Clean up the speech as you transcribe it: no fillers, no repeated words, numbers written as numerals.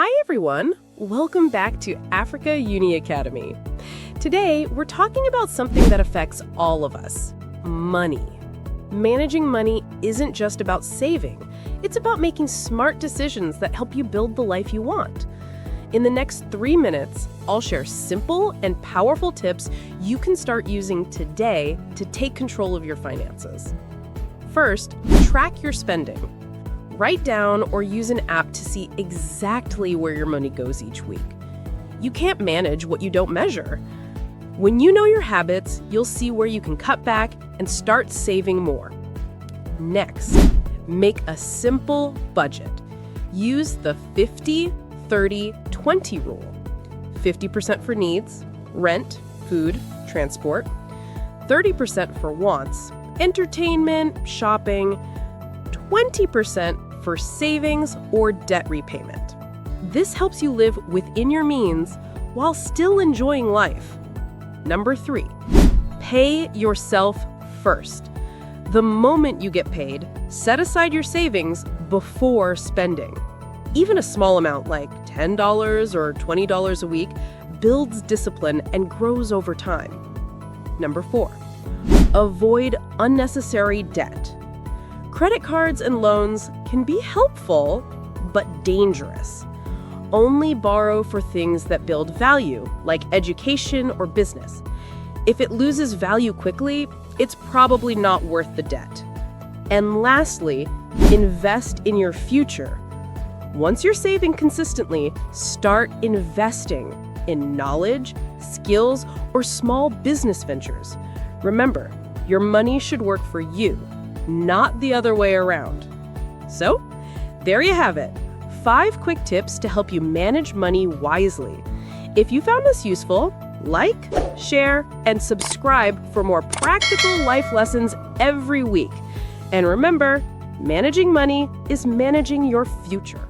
Hi everyone! Welcome back to Africa Uni Academy. Today, we're talking about something that affects all of us, money. Managing money isn't just about saving. It's about making smart decisions that help you build the life you want. In the next 3 minutes, I'll share simple and powerful tips you can start using today to take control of your finances. First, track your spending. Write down or use an app to see exactly where your money goes each week. You can't manage what you don't measure. When you know your habits, you'll see where you can cut back and start saving more. Next, make a simple budget. Use the 50-30-20 rule. 50% for needs, rent, food, transport. 30% for wants, entertainment, shopping. 20% for savings or debt repayment. This helps you live within your means while still enjoying life. Number 3, pay yourself first. The moment you get paid, set aside your savings before spending. Even a small amount like $10 or $20 a week builds discipline and grows over time. Number 4, avoid unnecessary debt. Credit cards and loans can be helpful, but dangerous. Only borrow for things that build value, like education or business. If it loses value quickly, it's probably not worth the debt. And lastly, invest in your future. Once you're saving consistently, start investing in knowledge, skills, or small business ventures. Remember, your money should work for you, not the other way around. So, there you have it. 5 quick tips to help you manage money wisely. If you found this useful, like, share, and subscribe for more practical life lessons every week. And remember, managing money is managing your future.